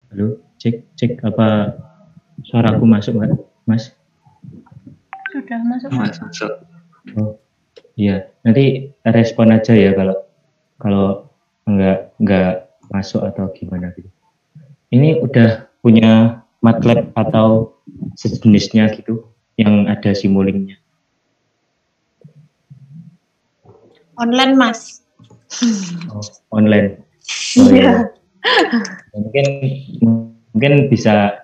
Halo, cek apa suaraku masuk nggak, Mas? Sudah masuk. Masuk. Oh, iya. Nanti respon aja ya kalau kalau nggak masuk atau gimana gitu. Ini udah punya MATLAB atau sejenisnya gitu yang ada simulingnya. Online, Mas. Oh, online. Iya. Mungkin bisa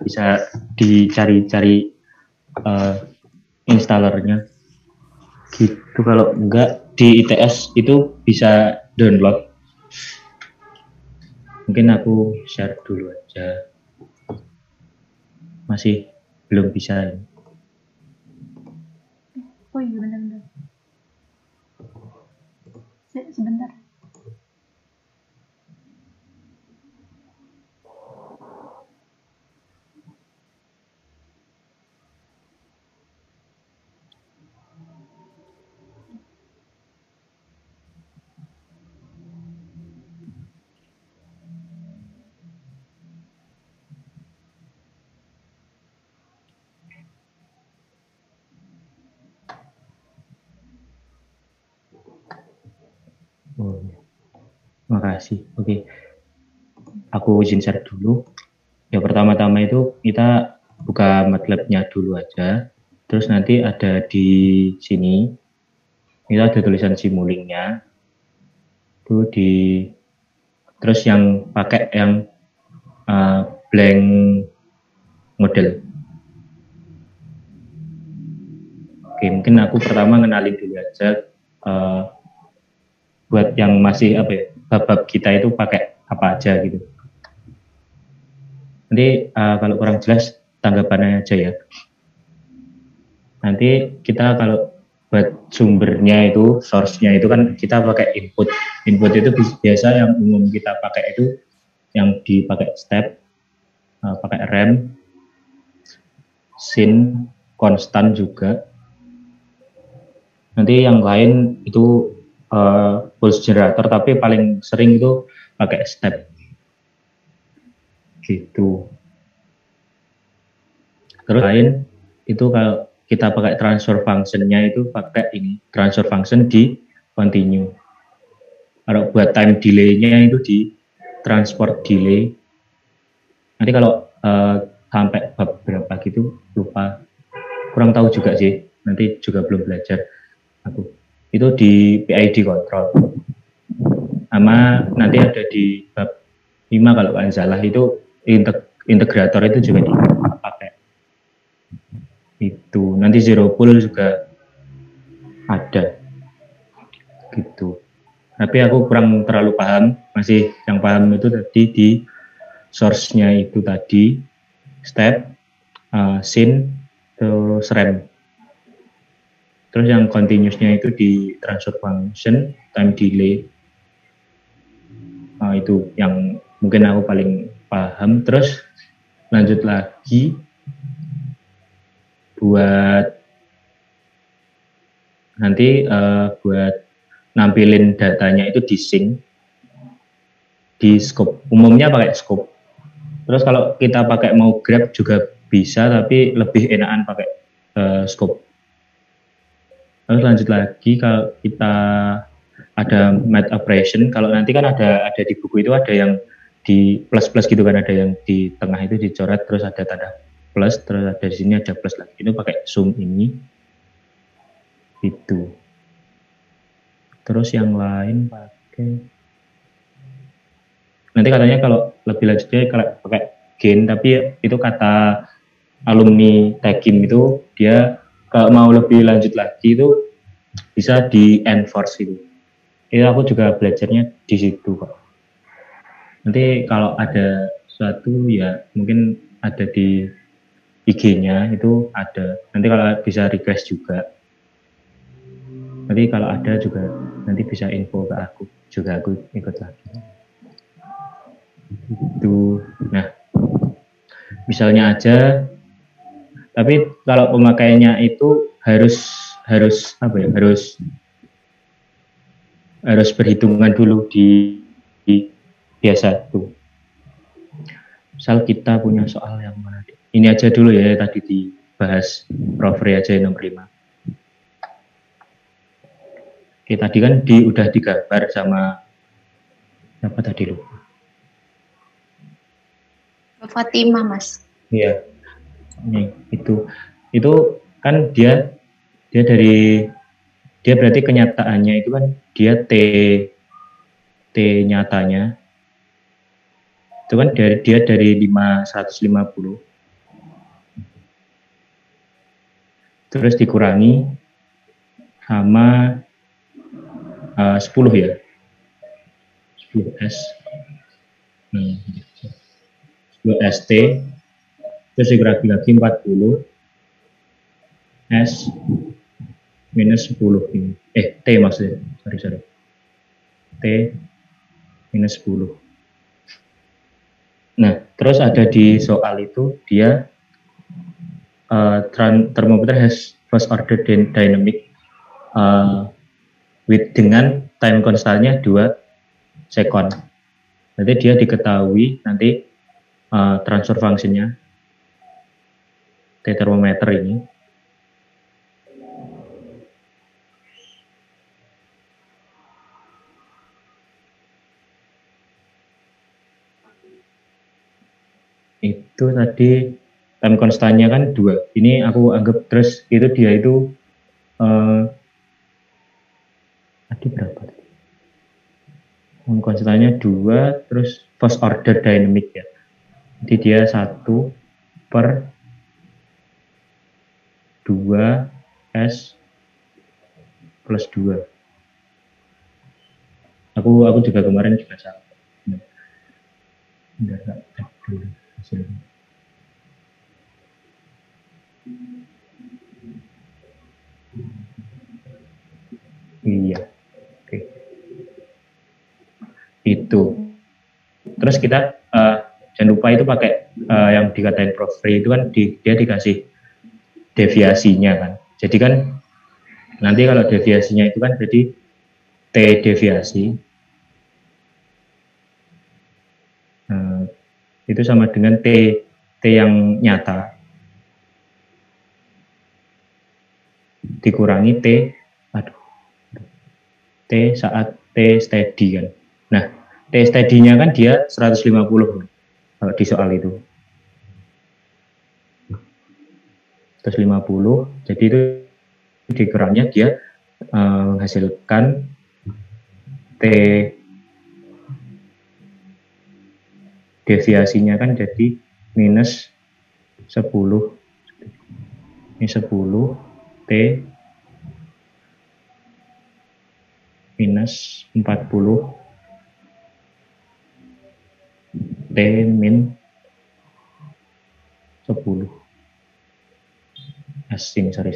dicari-cari installernya gitu. Kalau enggak di ITS itu bisa download. Mungkin aku share dulu aja. Masih belum bisa ini. Oh iya benar-benar. Sebentar. Oh, makasih. Oke. Aku izin share dulu. Ya pertama-tama itu kita buka MATLAB-nya dulu aja. Terus nanti ada di sini kita ada tulisan simulingnya. Itu terus yang pakai yang blank model. Oke, mungkin aku pertama ngenalin dulu aja buat yang masih bab kita itu pakai apa aja gitu. Nanti kalau kurang jelas tanggapannya aja ya. Nanti kita kalau buat sumbernya itu, source-nya itu kan kita pakai input. Input itu biasa yang umum kita pakai itu yang dipakai step, pakai rem, sin, konstan juga. Nanti yang lain itu pulse generator, tapi paling sering itu pakai step. Gitu. Terus lain itu kalau kita pakai transfer function-nya itu pakai ini, transfer function di continue. Kalau buat time delay-nya itu di transport delay. Nanti kalau sampai bab berapa gitu lupa, kurang tahu juga sih. Nanti juga belum belajar aku. Itu di PID control. Sama nanti ada di bab 5 kalau nggak salah itu integrator itu juga dipakai. Itu nanti zero pull juga ada gitu. Tapi aku kurang terlalu paham, masih yang paham itu tadi di source-nya itu tadi step, sin, terus rem. Terus yang continuous-nya itu di transfer function, time delay. Itu yang mungkin aku paling paham. Terus lanjut lagi buat nanti buat nampilin datanya itu di sync, di scope. Umumnya pakai scope. Terus kalau kita pakai mau grab juga bisa, tapi lebih enakan pakai scope. Terus lanjut lagi kalau kita ada math operation, kalau nanti kan ada di buku itu ada yang di plus gitu kan, ada yang di tengah itu dicoret terus ada tanda plus, terus ada di sini ada plus lagi. Itu pakai sum ini. Itu. Terus yang lain pakai nanti katanya kalau lebih lanjutnya kalau pakai gain, tapi itu kata alumni Tekim itu dia kalau mau lebih lanjut lagi itu bisa di enforce itu. Itu aku juga belajarnya di situ kok. Nanti kalau ada suatu ya mungkin ada di IG-nya itu ada. Nanti kalau bisa request juga. Nanti kalau ada juga nanti bisa info ke aku, juga aku ikut lagi. Itu. Nah, misalnya aja, tapi kalau pemakaiannya itu harus berhitungan dulu di biasa tuh. Misal kita punya soal yang mana? Ini aja dulu ya, tadi dibahas Prof. Ri aja nomor 5. Oke, tadi kan udah digambar sama apa tadi lu? Fatima, Mas. Iya. Nih, itu kan dia berarti kenyataannya itu kan dia T nyatanya itu kan dari 150 terus dikurangi sama 10 ya, 10S 10ST terus dikurangi lagi 40 S minus 10 ini. T maksudnya, sorry. T minus 10. Nah, terus ada di soal itu dia thermometer has first order dynamic with dengan time constantnya 2 second. Nanti dia diketahui nanti transfer functionnya T termometer ini. Itu tadi time constantnya kan 2. Ini aku anggap terus itu dia itu tadi berapa? Time constantnya 2 terus first order dynamic ya. Jadi dia 1 per 2 S plus 2. Aku juga kemarin juga sama. Enggak dulu hasilnya. Iya. Oke. Itu. Terus kita jangan lupa itu pakai yang dikatain Prof. Ri itu kan dia dikasih deviasinya kan. Jadi kan nanti kalau deviasinya itu kan jadi T deviasi itu sama dengan T yang nyata dikurangi T saat T steady kan. Nah, T steady-nya kan dia 150 kalau di soal itu. 150, jadi itu dikurangnya dia menghasilkan T deviasinya kan jadi minus 10. Ini 10 T minus 40 T min 10 S ini sorry.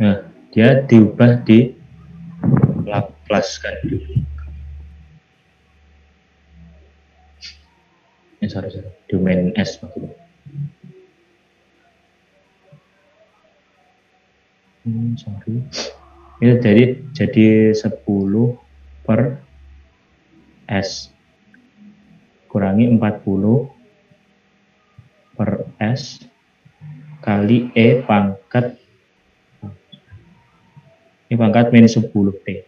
Nah, dia diubah di Laplace kan dulu. Sorry. Domain S maksudnya. Sorry. Itu jadi 10 per S kurangi 40 per S kali E pangkat min 10 T.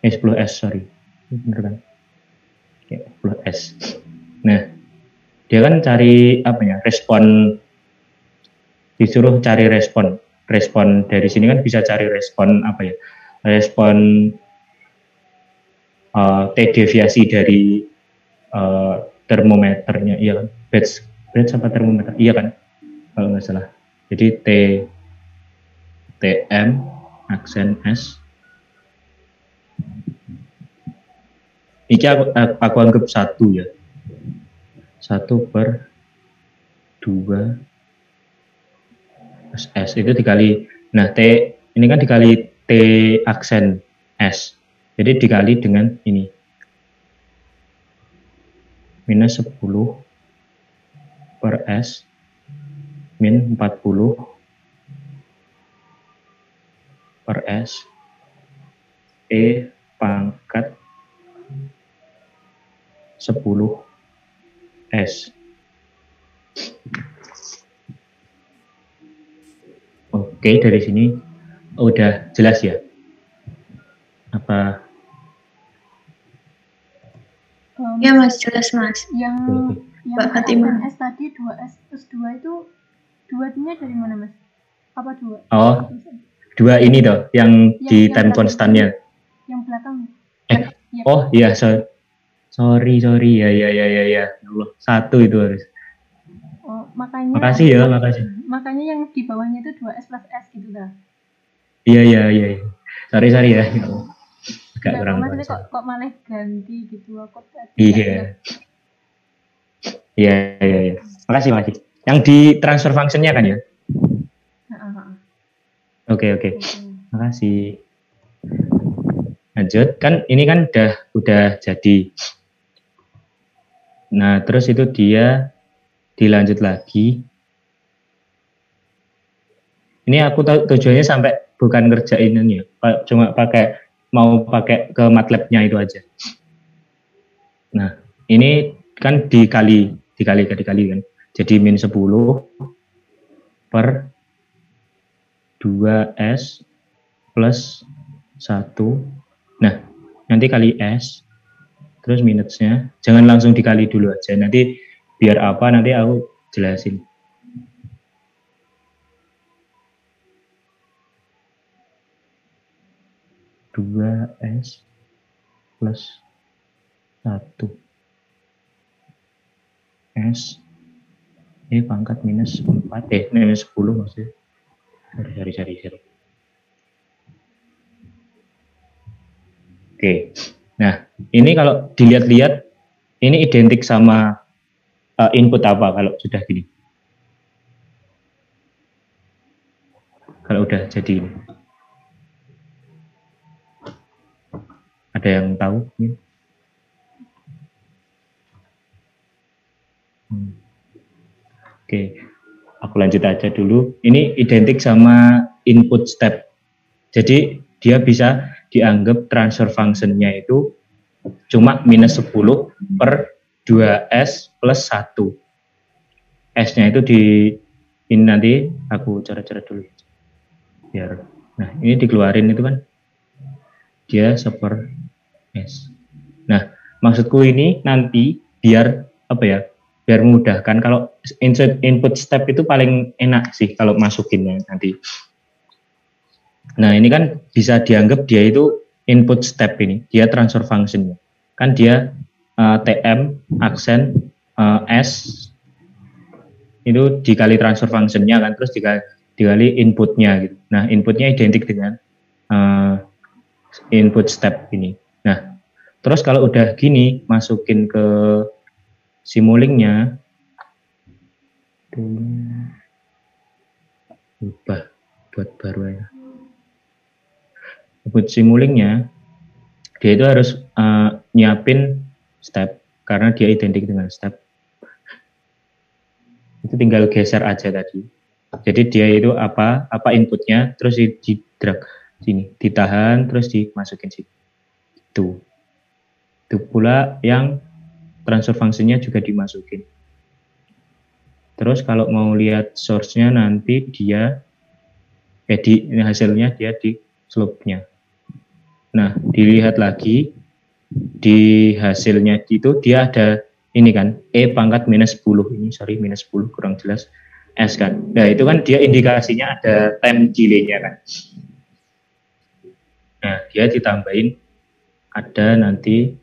10 S sorry. Bener kan? 10 S. Nah, dia kan cari apa ya? Disuruh cari respon dari sini kan bisa cari respon apa ya, respon T deviasi dari termometernya, iya kan, batch apa termometer, iya kan kalau nggak salah. Jadi TM aksen S ini aku anggap 1 ya, 1 per 2 S itu dikali, nah T ini kan dikali T aksen S, jadi dikali dengan ini minus 10 per S min 40 per S E pangkat 10S. Oke, dari sini udah jelas ya? Apa? Ya Mas, jelas Mas. Yang Mbak Fatima. S tadi 2S plus 2 itu 2-nya dari mana Mas? Apa 2? Oh, 2 ini toh, yang di time constantnya. Yang belakang. Oh iya, sorry ya. Allah, 1 itu harus. Oh, makanya. Makasih ya, makasih. Makanya yang di bawahnya itu 2S plus S gitu dah. Iya. Sorry ya. Agak kurang. Maksudnya kok malah ganti gitu aku tadi. Iya. Makasih. Yang di transfer function-nya kan ya? Oke. Makasih. Lanjut, kan ini kan udah jadi. Nah, terus itu dia dilanjut lagi. Ini aku tahu tujuannya sampai bukan ngerjain ini ya, cuma mau pakai ke MATLAB-nya itu aja. Nah, ini kan dikali kan. Jadi min 10 per 2S plus 1. Nah, nanti kali S, terus minusnya. Jangan langsung dikali dulu aja. Nanti biar apa, nanti aku jelasin. Dua S plus 1 S pangkat minus 4 minus 10 maksudnya. Sorry. Oke. Nah, ini kalau dilihat-lihat ini identik sama input apa kalau sudah gini? Kalau udah jadi ini. Ada yang tahu? Oke, aku lanjut aja dulu. Ini identik sama input step. Jadi dia bisa dianggap transfer function-nya itu cuma minus 10 per 2S plus 1. S-nya itu ini nanti aku cara-cara dulu. Nah, ini dikeluarin itu kan dia seper S. Nah, maksudku ini nanti biar biar memudahkan. Kalau input step itu paling enak sih kalau masukinnya nanti. Nah, ini kan bisa dianggap dia itu input step ini, dia transfer function-nya. Kan dia TM, aksen, S, itu dikali transfer function-nya kan, terus dikali input-nya gitu. Nah, input-nya identik dengan input step ini. Nah, terus kalau udah gini, masukin ke Simulink-nya, ubah buat baru ya. Buat Simulink-nya, dia itu harus nyiapin step, karena dia identik dengan step. Itu tinggal geser aja tadi. Jadi dia itu apa inputnya, terus di drag sini, ditahan, terus dimasukin sini. Itu pula yang transfer function-nya juga dimasukin. Terus kalau mau lihat source-nya nanti dia hasilnya dia di slope-nya. Nah, dilihat lagi di hasilnya itu dia ada ini kan pangkat minus 10 ini, minus 10 kurang jelas, S kan. Nah, itu kan dia indikasinya ada time delay-nya kan. Nah, dia ditambahin ada nanti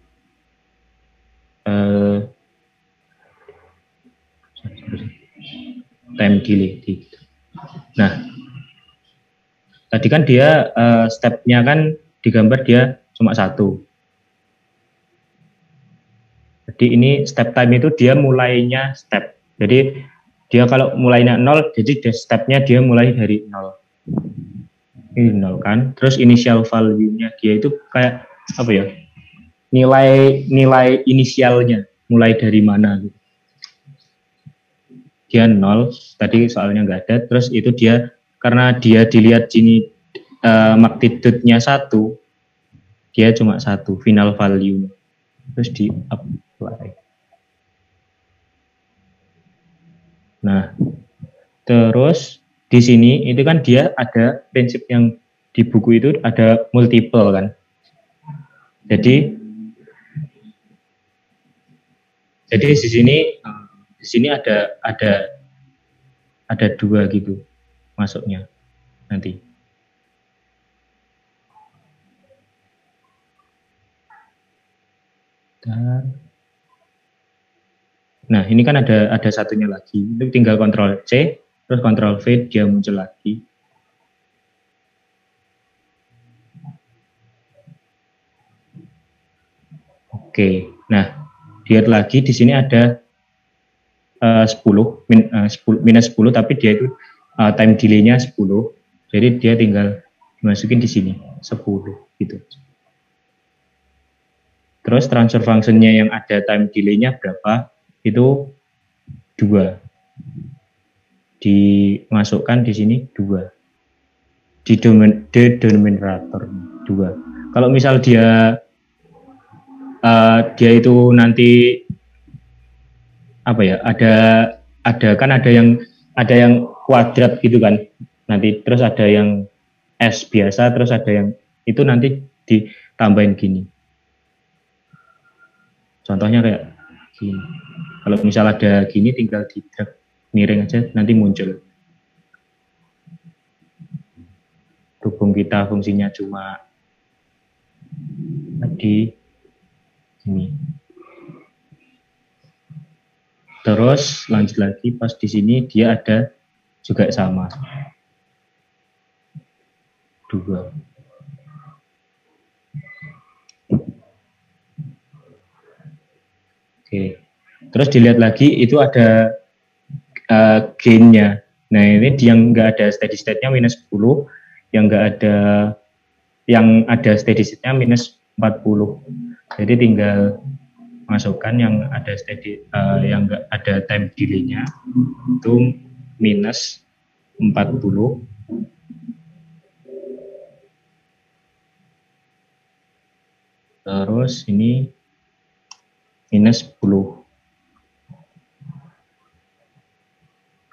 time delay. Nah, tadi kan dia step-nya kan digambar dia cuma 1. Jadi ini step time itu dia mulainya step. Jadi dia kalau mulainya 0, jadi step-nya dia mulai dari 0. Ini 0 kan. Terus initial value-nya dia itu kayak apa ya? Nilai inisialnya mulai dari mana gitu. Dia 0, tadi soalnya nggak ada. Terus itu dia karena dia dilihat sini magnitude-nya 1, dia cuma 1 final value. Terus di up apply. Nah, terus di sini itu kan dia ada prinsip yang di buku itu ada multiple kan. Jadi di sini ada dua gitu masuknya nanti. Nah, ini kan ada satunya lagi. Itu tinggal Ctrl C, terus Ctrl V, dia muncul lagi. Oke, nah, lihat lagi di sini ada 10, minus 10, tapi dia itu time delay-nya 10. Jadi dia tinggal dimasukin di sini, 10 gitu. Terus transfer function-nya yang ada time delay-nya berapa? Itu 2. Dimasukkan di sini 2. Di denominator 2. Kalau misal dia itu nanti apa ya? Ada yang kuadrat gitu kan. Nanti terus ada yang S biasa, terus ada yang itu nanti ditambahin gini. Contohnya kayak gini. Kalau misal ada gini tinggal di drag miring aja nanti muncul. Berhubung kita fungsinya cuma di sini. Terus lanjut lagi pas di sini dia ada juga sama. 2. Oke. Terus dilihat lagi itu ada gain-nya. Nah, ini yang nggak ada steady state-nya minus 10, yang ada steady state-nya minus 40. Jadi tinggal masukkan yang ada yang nggak ada time delay-nya itu minus 40. Terus ini minus 10.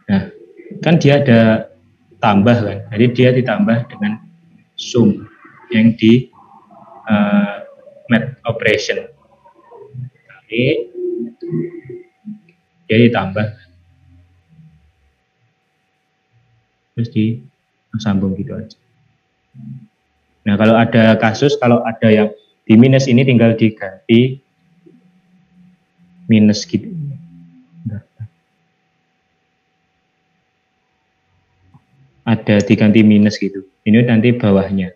Nah, kan dia ada tambah kan, jadi dia ditambah dengan sum yang di math operation. Jadi dia ditambah, terus disambung gitu aja. Nah, kalau ada kasus, kalau ada yang di minus ini tinggal diganti minus gitu. Ada diganti minus gitu. Ini nanti bawahnya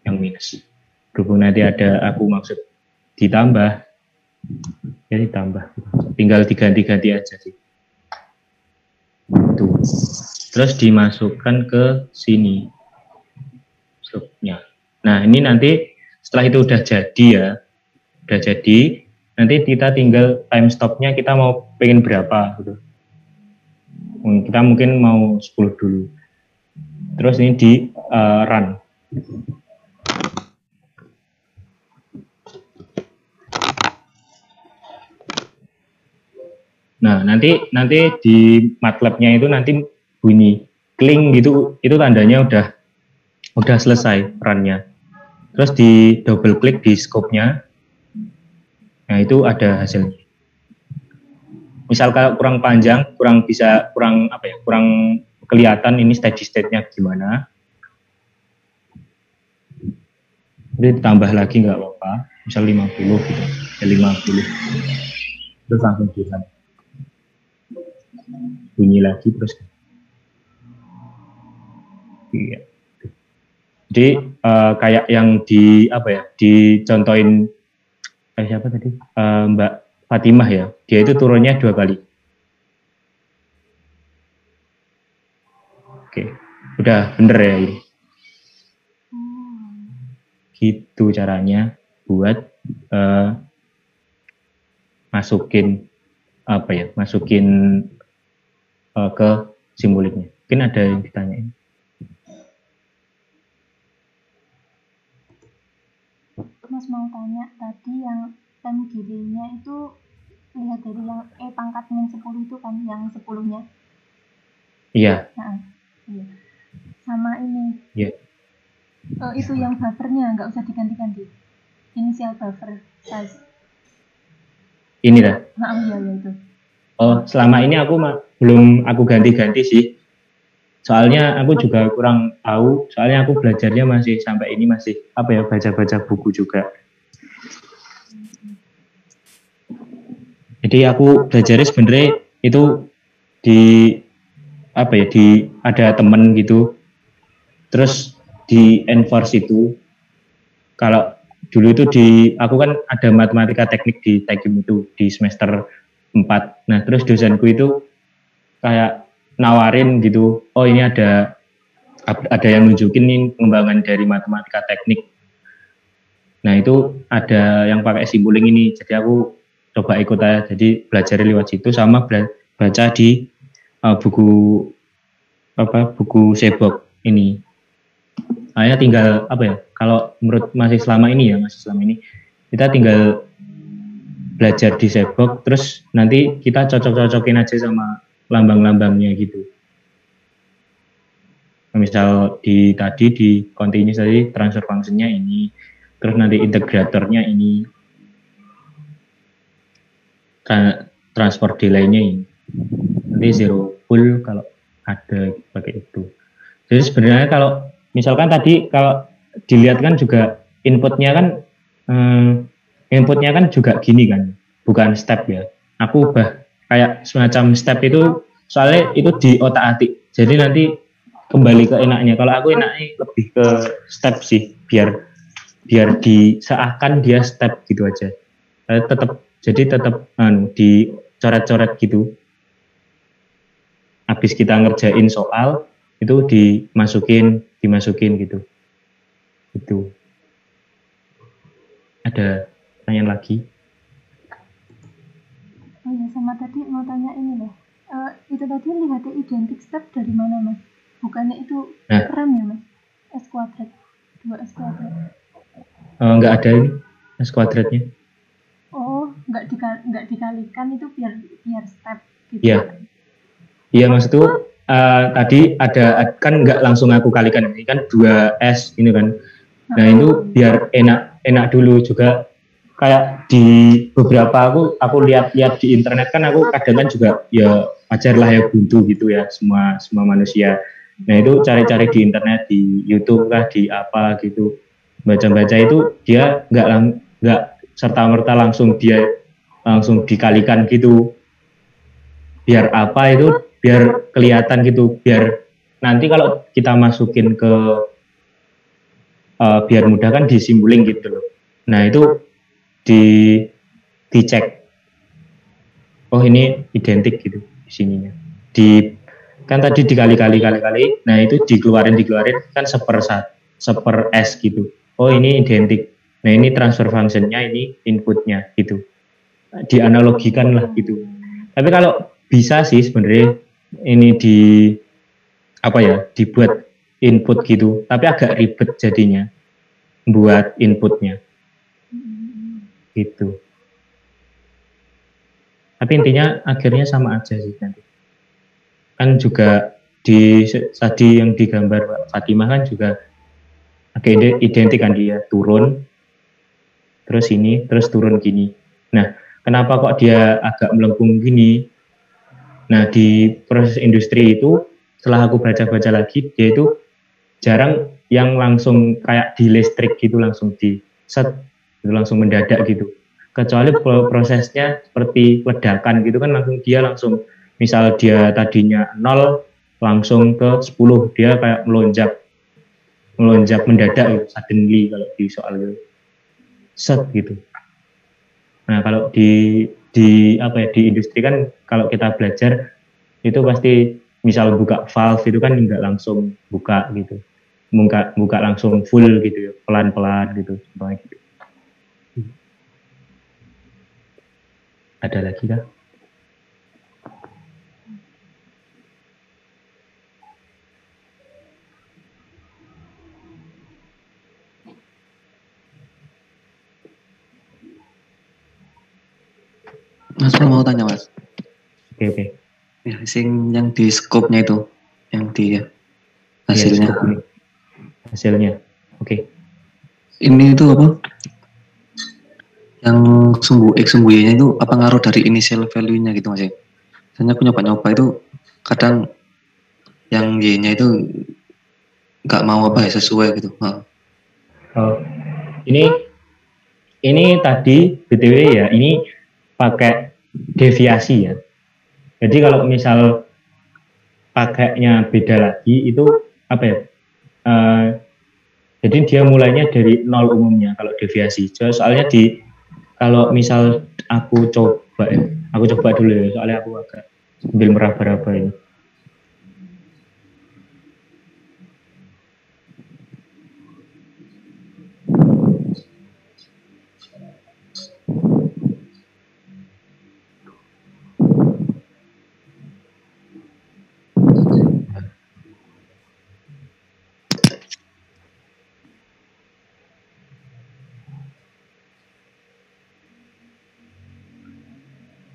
yang minus. Berhubung nanti ada aku maksud ditambah, ya ditambah. Tinggal diganti-ganti aja sih. Tuh. Terus dimasukkan ke sini subnya. Nah, ini nanti setelah itu udah jadi, nanti kita tinggal time stopnya kita mau pengen berapa gitu. Kita mungkin mau 10 dulu. Terus ini di run. Nah, nanti di MATLAB-nya itu nanti bunyi cling gitu, itu tandanya udah selesai run-nya. Terus di double klik di scope-nya. Nah, itu ada hasilnya. Misal kalau kurang panjang, kurang kelihatan ini steady state-nya gimana. Jadi tambah lagi nggak apa-apa, misal 50 gitu, ya 50. Terus langsung jalan. Bunyi lagi terus. Iya. Jadi kayak yang dicontohin siapa tadi? Mbak Fatimah ya, dia itu turunnya 2 kali. Oke, udah bener ya ini. Gitu caranya buat masukin ke simboliknya. Mungkin ada yang ditanyain. Mas mau tanya tadi yang time delay-nya itu lihat dari yang E pangkat min 10 itu kan, yang 10-nya. Iya. Nah, iya. Sama ini. Iya. Itu yang buffernya nggak usah diganti-ganti. Initial buffer size. Ini dah. Nah, iya itu. Oh, selama ini aku belum aku ganti-ganti sih. Soalnya aku juga kurang tahu. Soalnya aku belajarnya masih sampai ini masih apa ya, baca-baca buku juga. Jadi aku belajarnya sebenarnya itu di apa ya, di ada temen gitu. Terus di enforce itu, kalau dulu itu aku kan ada matematika teknik di Tekim itu di semester 4. Nah, terus dosenku itu kayak nawarin gitu, oh ini ada yang nunjukin nih pengembangan dari matematika teknik. Nah, itu ada yang pakai simpuling ini. Jadi aku coba ikut aja. Jadi belajar lewat situ sama baca di buku Sebok ini. Hanya tinggal apa ya? Kalau menurut masih selama ini kita tinggal belajar di Sebok, terus nanti kita cocok-cocokin aja sama lambang-lambangnya gitu. Misal di continuous tadi transfer function-nya ini, terus nanti integratornya ini, transport delay-nya ini, nanti zero full kalau ada pakai itu. Jadi sebenarnya kalau misalkan tadi kalau dilihat kan juga inputnya kan juga gini kan, bukan step ya. Aku ubah kayak semacam step itu, soalnya itu di otak-atik. Jadi nanti kembali ke enaknya. Kalau aku enaknya lebih ke step sih, biar seakan dia step gitu aja. Tetap dicoret-coret gitu. Habis kita ngerjain soal itu dimasukin gitu. Itu. Ada pertanyaan lagi? Oh ya, sama tadi mau tanya ini loh. Itu tadi lihatnya identik step dari mana, Mas? Bukannya itu rem ya, Mas? S kuadrat, 2S kuadrat. Nggak ada ini S kuadratnya. Oh, nggak dikalikan itu biar step gitu. Iya, maksudku tadi ada kan nggak langsung aku kalikan, ini kan 2S ini kan. Nah, itu biar enak dulu juga. Kayak di beberapa aku lihat di internet kan, aku kadang kan juga ya wajar lah ya, buntu gitu ya, semua manusia. Nah, itu cari-cari di internet, di YouTube lah, di apa gitu, baca-baca itu dia nggak serta-merta langsung dikalikan gitu. Biar apa itu, biar kelihatan gitu, biar nanti kalau kita masukin ke biar mudah kan disimpuling gitu loh. Nah, itu dicek, oh ini identik gitu di sininya. Kan tadi dikali-kali, nah itu dikeluarin kan seper S gitu. Oh ini identik. Nah ini transfer functionnya, ini inputnya gitu. Dianalogikan lah gitu. Tapi kalau bisa sih sebenarnya ini dibuat input gitu. Tapi agak ribet jadinya buat inputnya. Gitu. Tapi intinya akhirnya sama aja sih nanti. Kan juga tadi yang digambar Mbak Fatimah kan juga agak identik kan, dia turun terus turun gini. Nah, kenapa kok dia agak melengkung gini? Nah, di proses industri itu setelah aku baca-baca lagi, dia itu jarang yang langsung kayak di listrik gitu, langsung di set itu langsung mendadak gitu. Kecuali prosesnya seperti ledakan gitu kan, langsung misal dia tadinya 0 langsung ke 10, dia kayak melonjak mendadak gitu, suddenly kalau di soal gitu. Set gitu. Nah, kalau di industri kan, kalau kita belajar itu pasti misal buka valve itu kan nggak langsung buka gitu. Buka langsung full gitu ya, pelan-pelan gitu, contohnya gitu. Ada lagi kah? Mas mau tanya Mas. Oke. Ya, yang di scope-nya itu, yang di hasilnya. Ya, hasilnya. Oke. Ini itu apa? Yang sumbu Y-nya itu apa ngaruh dari initial value-nya gitu Mas ya? Soalnya aku nyoba-nyoba itu kadang yang Y-nya itu nggak mau apa ya sesuai gitu. Oh, ini tadi BTW ya, ini pakai deviasi ya. Jadi kalau misal pakainya beda lagi itu apa ya? Jadi dia mulainya dari nol umumnya kalau deviasi. Soalnya kalau misal aku coba dulu ya, soalnya aku agak sambil meraba-raba ini.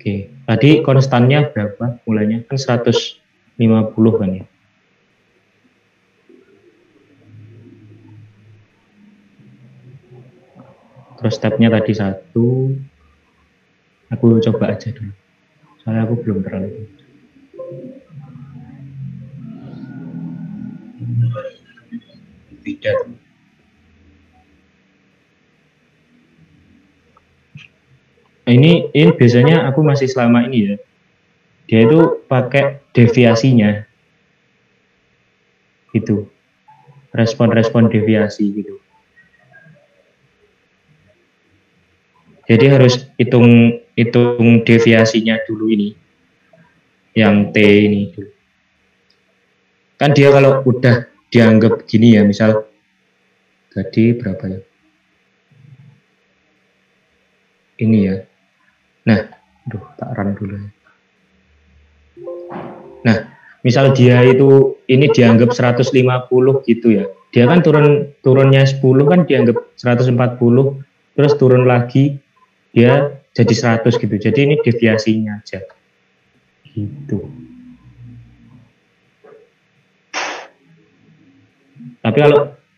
Oke, tadi konstannya berapa mulainya? Kan 150 kan ya? Terus stepnya tadi 1, aku coba aja dulu. Soalnya aku belum terlalu. Beda. Nah, ini biasanya aku masih selama ini ya. Dia itu pakai deviasinya. Gitu. Respon-respon deviasi gitu. Jadi harus hitung deviasinya dulu ini. Yang T ini dulu. Kan dia kalau udah dianggap gini ya, misal tadi berapa ya? Ini ya. Nah, tak run dulu. Nah, misal dia itu ini dianggap 150 gitu ya. Dia kan turunnya 10 kan dianggap 140, terus turun lagi dia jadi 100 gitu. Jadi ini deviasinya aja. Gitu.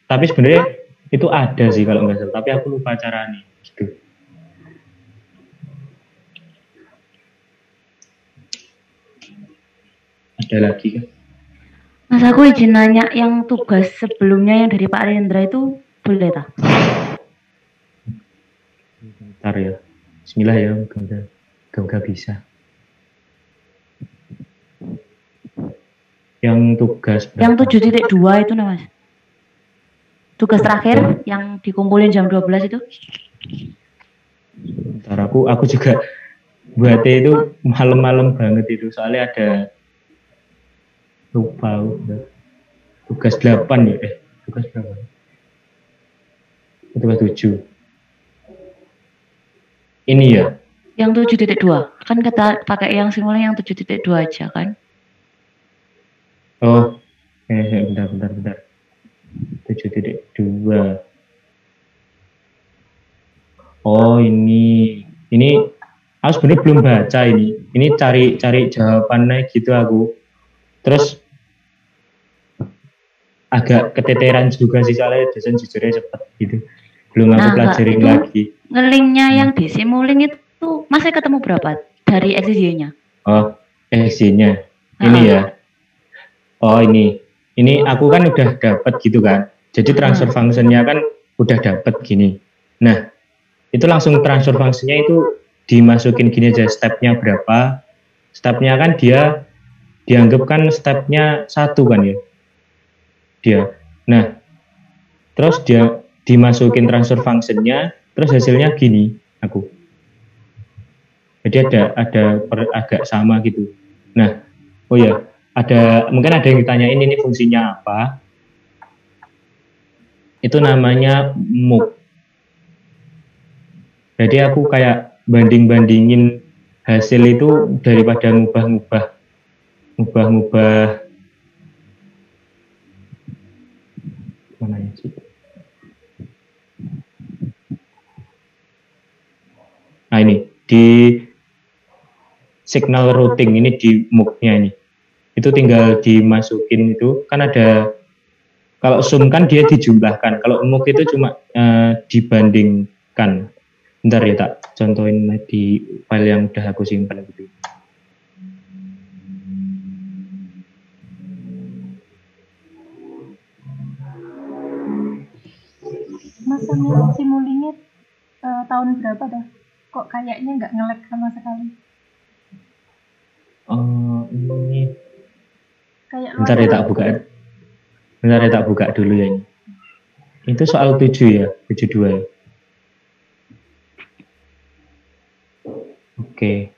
Tapi sebenarnya itu ada sih kalau nggak salah, tapi aku lupa caranya gitu. Ada lagi kan? Mas, aku izin nanya, yang tugas sebelumnya yang dari Pak Rendra itu boleh tak? Bentar ya. Bismillah ya, enggak bisa. Yang tugas berapa? Yang 7.2 itu nih Mas. Tugas terakhir yang dikumpulin jam 12 itu. Bentar, aku juga buatnya itu malam-malam banget itu, soalnya ada lupa tugas 8 ya tugas berapa? Tugas 7 ini ya yang 7.2 kan kita pakai yang simulnya yang 7.2 aja kan. Oh bentar 7.2. Oh ini aku sebenarnya belum baca ini cari jawabannya gitu aku, terus agak keteteran juga sih soalnya dosen jujurnya cepet gitu, belum aku pelajarin lagi. Ngelinknya yang di simuling itu masih ketemu berapa dari XY-nya? Oh XY-nya ini ya. Oh ini aku kan udah dapat gitu kan, jadi transfer function-nya kan udah dapat gini. Nah itu langsung transfer function-nya itu dimasukin gini aja, stepnya berapa, stepnya kan dia dianggap kan stepnya 1 kan ya dia. Nah terus dia dimasukin transfer function-nya, terus hasilnya gini aku. Jadi ada agak sama gitu. Nah oh ya, mungkin ada yang ditanyain ini fungsinya apa. Itu namanya move. Jadi aku kayak banding-bandingin hasil itu daripada ngubah mana ya sih? Nah ini signal routing ini di MOOC-nya ini. Itu tinggal dimasukin itu, kan ada, kalau Zoom kan dia dijumlahkan, kalau MOOC itu cuma dibandingkan. Bentar ya, tak contohin di file yang udah aku simpan gitu. Mas Samil simulingnya tahun berapa dah? Kok kayaknya nggak nge-lag sama sekali? Ini Kayak bentar ya tak buka. Bentar ya tak buka dulu ya ini. Itu soal 7 ya, 72 ya. Oke.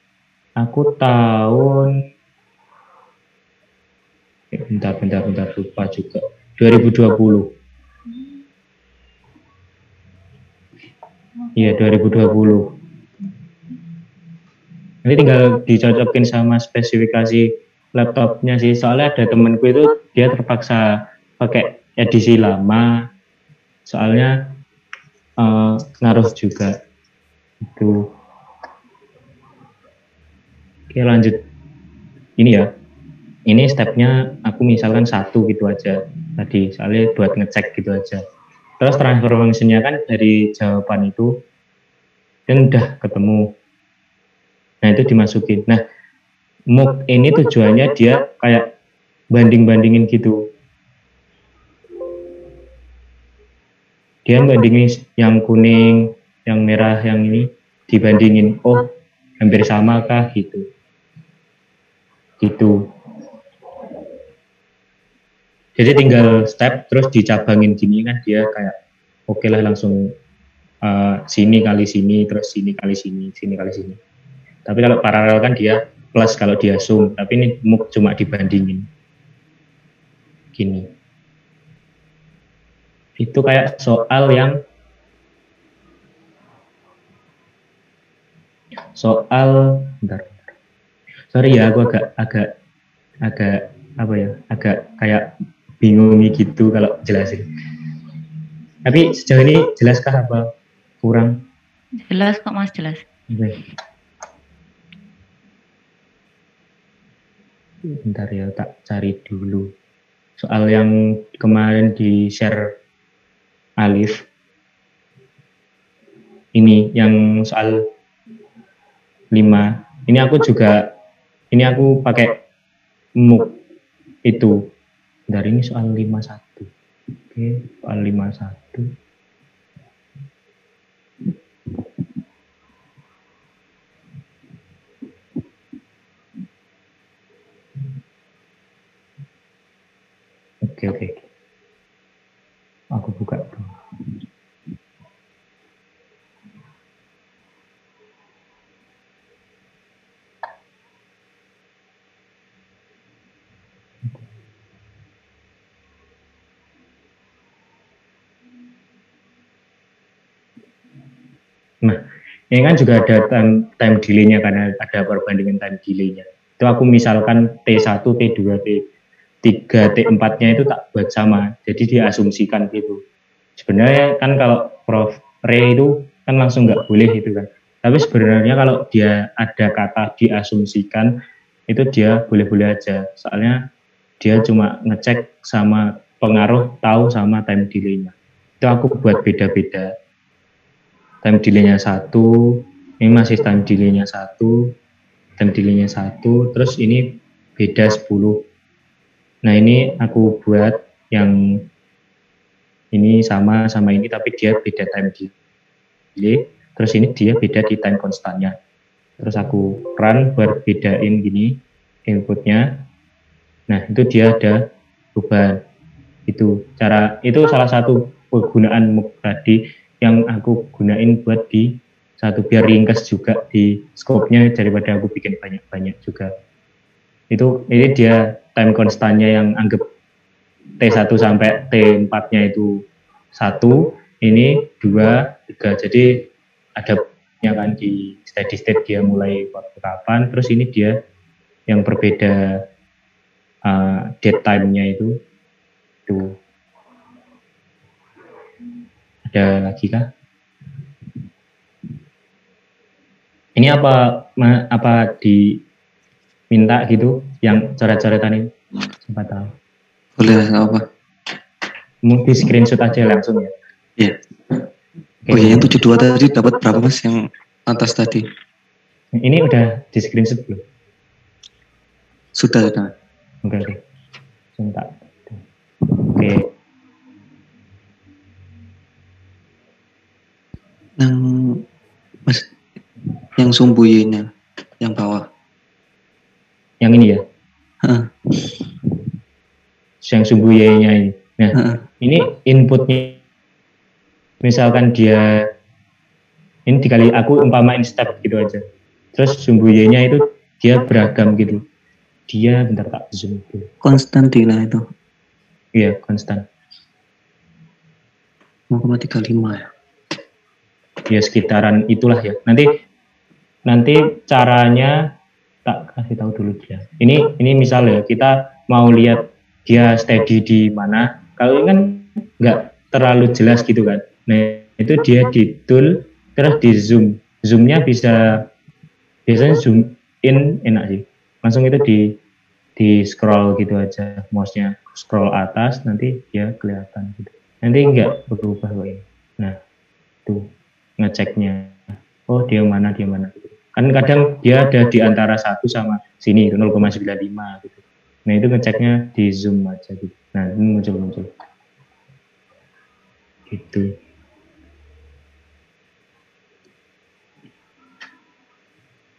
Aku tahun bentar lupa juga. 2020. Iya, 2020. Ini tinggal dicocokin sama spesifikasi laptopnya sih. Soalnya ada temenku itu dia terpaksa pakai edisi lama. Soalnya ngaruh juga. Itu. Oke, lanjut. Ini ya. Ini stepnya aku misalkan 1 gitu aja tadi. Soalnya buat ngecek gitu aja. Terus transfer function-nya kan dari jawaban itu dan udah ketemu. Nah, itu dimasukin. Nah, MOOC ini tujuannya dia kayak banding-bandingin gitu. Dia bandingin yang kuning, yang merah, yang ini dibandingin. Oh, hampir sama kah gitu. Gitu. Jadi tinggal step terus dicabangin gini kan dia kayak oke lah langsung sini kali sini, terus sini kali sini, sini kali sini. Tapi kalau paralel kan dia plus kalau dia zoom, tapi ini MOOC cuma dibandingin. Gini. Itu kayak soal yang bentar. Sorry ya, aku agak apa ya? Agak kayak bingung gitu kalau jelasin. Tapi sejauh ini jelaskah apa kurang? Jelas kok Mas, jelas. Okay. Bentar ya, tak cari dulu. Soal yang kemarin di share Alif. Ini yang soal 5. Ini aku pakai MOOC itu. Dari ini soal 51. Oke, soal 51. Oke. Aku buka dulu. Nah, ini kan juga ada time delay-nya karena ada perbandingan time delay-nya. Itu aku misalkan T1, T2, T3, T4-nya itu tak buat sama. Jadi diasumsikan gitu. Sebenarnya kan kalau Prof. Ray itu kan langsung nggak boleh itu kan. Tapi sebenarnya kalau dia ada kata diasumsikan, itu dia boleh-boleh aja. Soalnya dia cuma ngecek sama pengaruh tahu sama time delay-nya. Itu aku buat beda-beda. Time delay-nya 1, ini masih time delay-nya 1, time delay-nya 1, terus ini beda 10. Nah, ini aku buat yang ini sama ini, tapi dia beda time delay, terus ini dia beda di time konstannya. Terus aku run buat bedain gini inputnya. Nah, itu dia ada perubahan. Itu salah satu penggunaan MOOC tadi yang aku gunain buat di satu biar ringkas juga di scope-nya daripada aku bikin banyak-banyak juga. Ini dia time konstannya yang anggap T1 sampai T4-nya itu 1, ini 2, 3. Jadi ada kan di steady state dia mulai waktu kapan, terus ini dia yang berbeda date time-nya itu. Ada lagi kah? Ini apa minta gitu yang coret-coretan ini, siapa tahu. Boleh, nggak apa. Mau di screenshot aja langsung ya. Iya. Oke. Oh iya, yang 72 tadi dapat berapa Mas yang atas tadi? Ini udah di screenshot belum? Sudah. Oke. Sebentar. Oke. Mas, yang sumbu Y-nya, yang bawah. Yang ini ya? Heeh. Yang sumbu Y-nya ini. Nah, ini inputnya. Misalkan dia ini dikali aku umpamain step gitu aja. Terus sumbu Y-nya itu dia beragam gitu. Dia bentar tak zoom dulu. Konstantina itu. Iya, konstan. 0,35 ya. Ya sekitaran itulah ya. Nanti caranya tak kasih tahu dulu dia. Ini misalnya kita mau lihat dia steady di mana. Kalau ini kan nggak terlalu jelas gitu kan. Nah itu dia di tool terus di zoom. Zoomnya biasanya zoom in enak sih. Langsung itu di scroll gitu aja. Mouse-nya scroll atas nanti dia kelihatan gitu. Nanti nggak berubah kok ini. Nah tuh ngeceknya. Oh dia mana kan kadang dia ada di antara 1 sama sini itu 0,95 gitu. Nah itu ngeceknya di zoom aja gitu. Nah ini muncul gitu.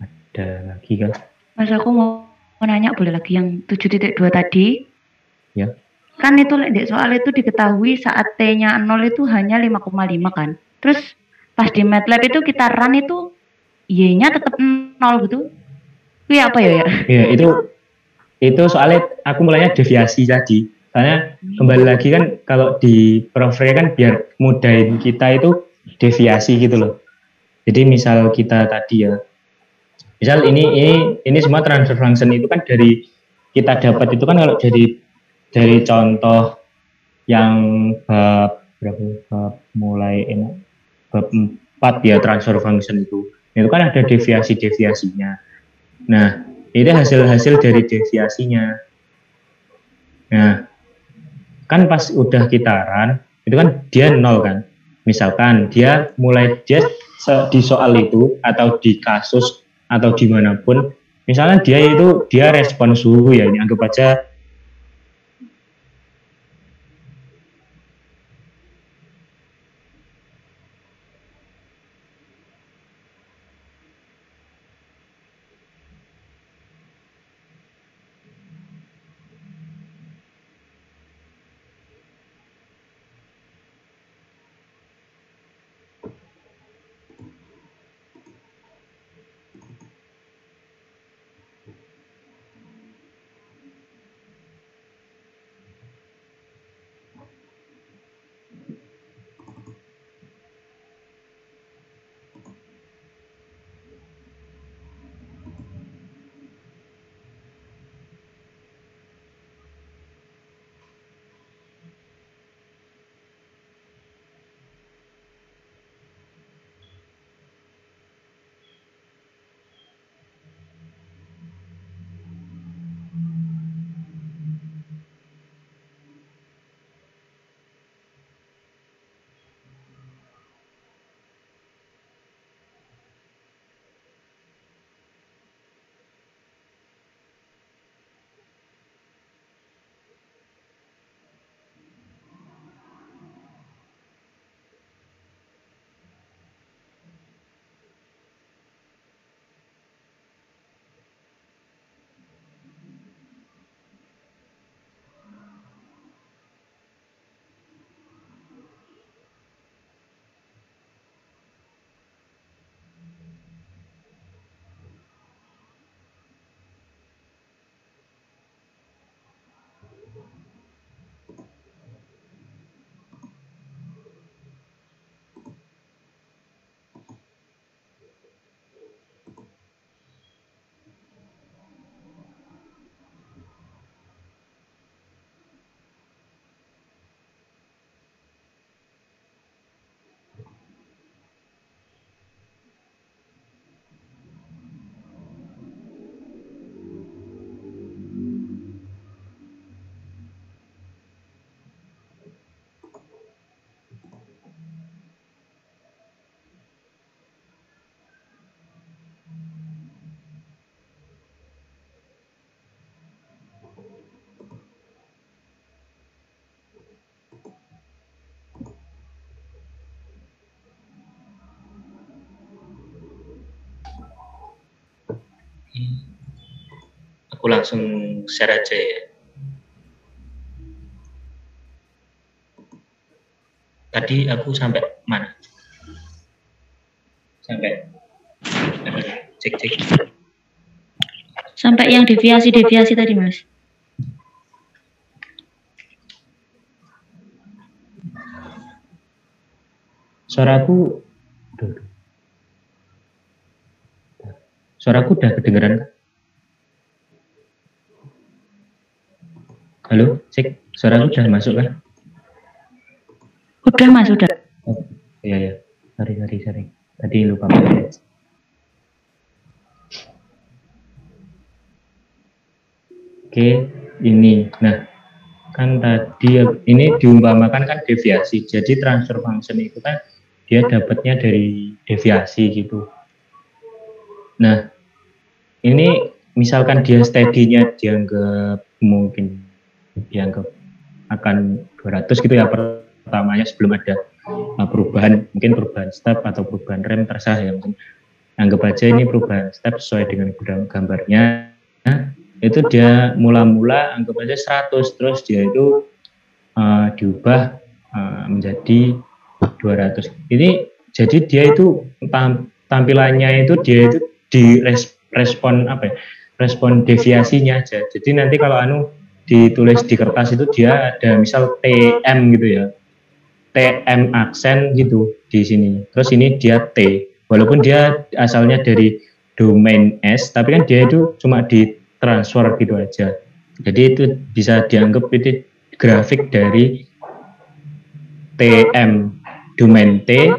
Ada lagi kan? Mas aku mau nanya boleh lagi yang 7.2 tadi? Ya. Kan itu soal itu diketahui saat T-nya 0 itu hanya 5,5 kan. Terus pas di MATLAB itu kita run itu Y-nya tetap 0 gitu. Itu apa ya? Iya, itu soalnya aku mulainya deviasi tadi. Soalnya kembali lagi kan kalau di Profre kan biar mudahin kita itu deviasi gitu loh. Jadi misal kita tadi ya. Misal ini semua transfer function itu kan dari kita dapat itu kan kalau dari contoh yang bab mulai bab 4 ya transfer function itu kan ada deviasinya. Nah itu hasil dari deviasinya. Nah kan pas udah kita run itu kan dia 0 kan. Misalkan dia di soal itu atau di kasus atau dimanapun, misalnya dia respon suhu ya, ini anggap aja Aku langsung share aja ya. Tadi aku sampai mana? Sampai cek. Sampai yang deviasi tadi, Mas. Suaraku udah kedengeran? Halo, cek. Suaraku udah masuk kan? Udah, Mas, udah. Oh, iya. Sorry. Tadi lupa pakai. Oke, ini. Nah, kan tadi ini diumpamakan kan deviasi. Jadi transfer function itu kan dia dapatnya dari deviasi gitu. Nah, ini misalkan dia steady-nya dianggap akan 200 gitu ya pertamanya sebelum ada perubahan, mungkin perubahan step atau perubahan rem terserah ya. Anggap aja ini perubahan step sesuai dengan gambarnya. Itu dia mula-mula anggap aja 100, terus dia itu diubah menjadi 200. Ini jadi dia itu tampilannya itu dia itu di respon respon deviasinya aja. Jadi nanti kalau ditulis di kertas itu dia ada misal TM gitu ya, TM aksen gitu di sini. Terus ini dia T, walaupun dia asalnya dari domain S, tapi kan dia itu cuma ditransfer gitu aja. Jadi itu bisa dianggap itu grafik dari TM domain T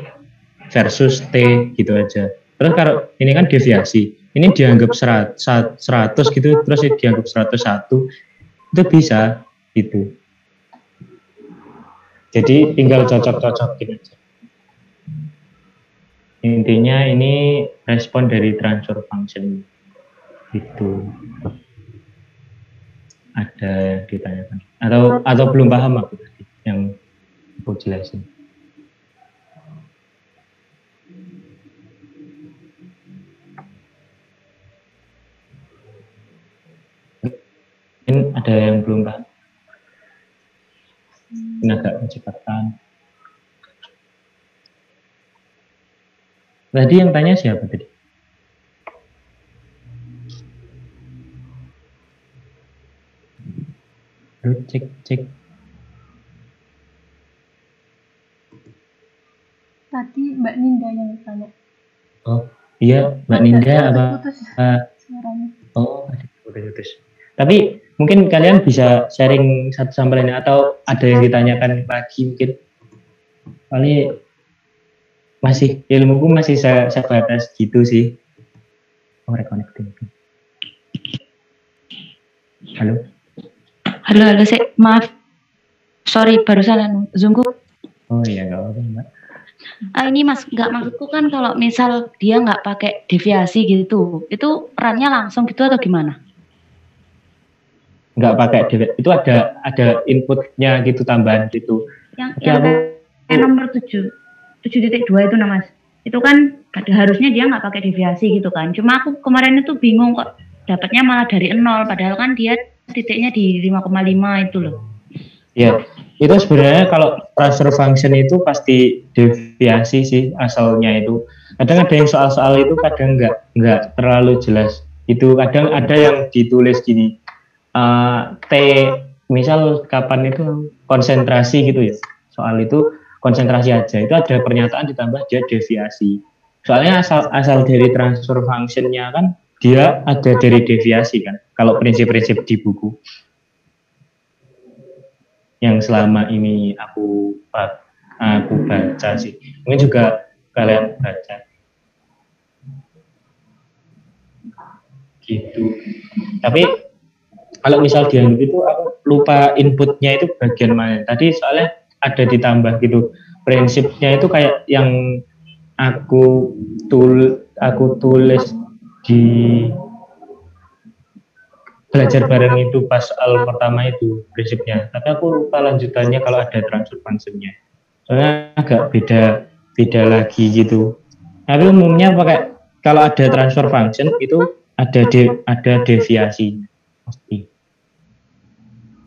versus T gitu aja. Terus kalau ini kan deviasi, ini dianggap 100 gitu, terus dianggap 101, itu bisa gitu. Jadi tinggal cocok-cocokin aja. Intinya ini respon dari transfer function itu. Ada yang ditanyakan atau belum paham aku tadi yang aku jelasin. Mungkin ada yang belum paham. Ini agak kecepatan. Tadi yang tanya siapa tadi? Cek. Tadi Mbak Ninda yang tanya. Oh iya, Mbak Ninda apa? Suaranya. Oh, udah putus. Tapi mungkin kalian bisa sharing satu sama lain atau ada yang ditanyakan lagi mungkin. Paling masih ilmuku masih sebatas gitu sih. Oh, reconnecting. Halo, maaf. Sorry, barusan Zoomku. Oh iya, nggak apa-apa, Mbak. Ini Mas, nggak maksudku kan kalau misal dia nggak pakai deviasi gitu, itu runnya langsung gitu atau gimana? Nggak pakai deviasi, itu ada inputnya gitu, tambahan gitu. Yang nomor 7.2 itu nah Mas, itu kan harusnya dia nggak pakai deviasi gitu kan. Cuma aku kemarin itu bingung kok dapatnya malah dari 0, padahal kan dia titiknya di 5,5 itu loh. Ya, itu sebenarnya kalau transfer function itu pasti deviasi sih asalnya itu. Kadang ada yang soal-soal itu kadang nggak terlalu jelas. Itu kadang ada yang ditulis gini, T misal kapan itu konsentrasi gitu ya. Soal itu konsentrasi aja. Itu ada pernyataan ditambah dia deviasi. Soalnya asal dari transfer function-nya kan dia ada dari deviasi kan. Kalau prinsip-prinsip di buku yang selama ini aku baca sih, mungkin juga kalian baca gitu. Tapi kalau misal dianggap itu aku lupa inputnya itu bagian mana tadi, soalnya ada ditambah gitu. Prinsipnya itu kayak yang aku tulis di belajar bareng itu pas pertama itu prinsipnya, tapi aku lupa lanjutannya kalau ada transfer function-nya. Soalnya agak beda lagi gitu. Tapi umumnya pakai kalau ada transfer function itu ada deviasi pasti.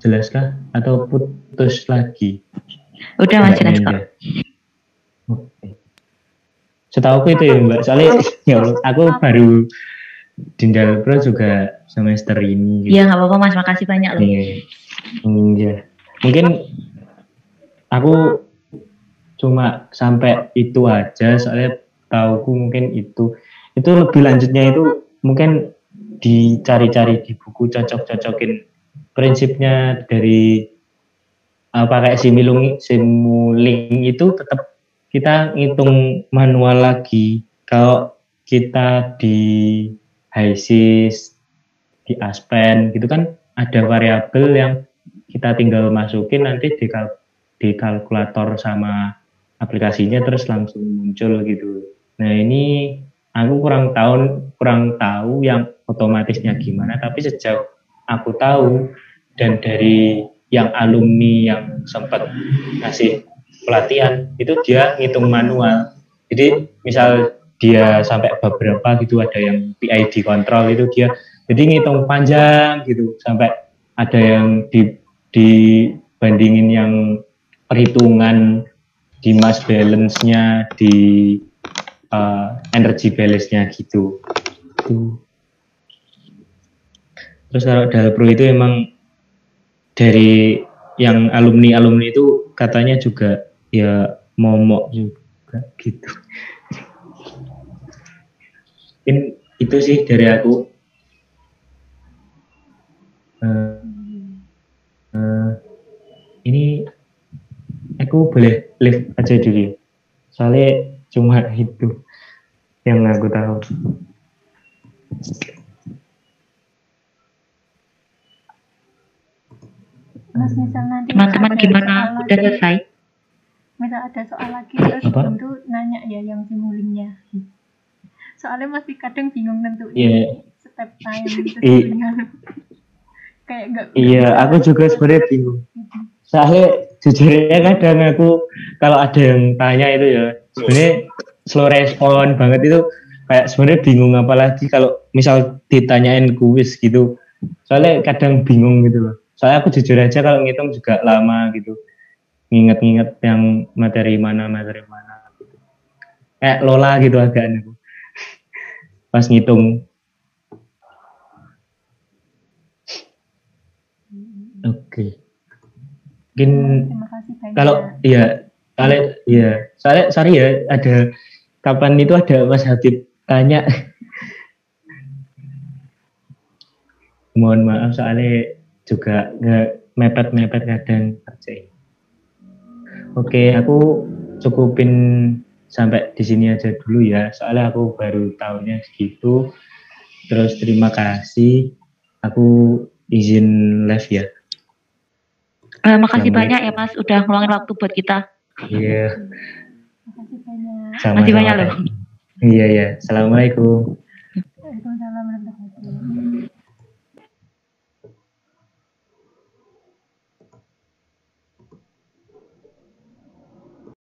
Jelaskah atau putus lagi? Udah Mas, jelas kok. Oke. Setahu aku itu ya Mbak, soalnya ya Allah, aku baru Dindal Pro juga semester ini. Iya nggak apa-apa Mas, makasih banyak loh. Iya. Mungkin aku cuma sampai itu aja, soalnya tauku mungkin itu lebih lanjutnya itu mungkin dicari-cari di buku, cocok-cocokin prinsipnya dari pakai simuling itu tetap kita ngitung manual lagi. Kalau kita di HISIS, di Aspen gitu kan ada variabel yang kita tinggal masukin nanti di kalkulator sama aplikasinya terus langsung muncul gitu. Nah ini aku kurang tahu yang otomatisnya gimana, tapi sejauh aku tahu dan dari yang alumni yang sempat ngasih pelatihan itu dia ngitung manual. Jadi misal dia sampai beberapa gitu ada yang PID control itu dia jadi ngitung panjang gitu sampai ada yang dibandingin yang perhitungan di mass balance-nya, di energy balance-nya gitu. Terus kalau Dalpro itu emang dari yang alumni itu katanya juga ya momok juga gitu. Mungkin itu sih dari aku. Ini aku boleh live aja dulu, soalnya cuma itu yang aku tahu. Mas misal nanti teman-teman gimana udah selesai? Misal ada soal lagi terus tentu nanya ya yang simulingnya. Soalnya masih kadang bingung nentuin step time kayak enggak. Iya, aku juga sebenarnya bingung. Soalnya jujurnya kadang aku kalau ada yang tanya itu ya sebenarnya slow respon banget itu, kayak sebenarnya bingung apalagi kalau misal ditanyain kuis gitu. Soalnya kadang bingung gitu loh. Soalnya aku jujur aja kalau ngitung juga lama gitu. Nginget-nginget yang materi mana gitu. Kayak Lola gitu agaknya aku. Pas ngitung. Oke. Mungkin kalau soalnya sorry ya, ada kapan itu ada Mas Habib tanya. Mohon maaf soalnya juga nggak mepet-mepet kadang kerja. Oke, aku cukupin sampai di sini aja dulu ya, soalnya aku baru tahunya segitu. Terus terima kasih, aku izin live ya. Makasih banyak ya Mas, udah ngeluangin waktu buat kita. Iya. Makasih banyak. Makasih banyak loh. Iya. Assalamualaikum. Waalaikumsalam warahmatullahi wabarakatuh.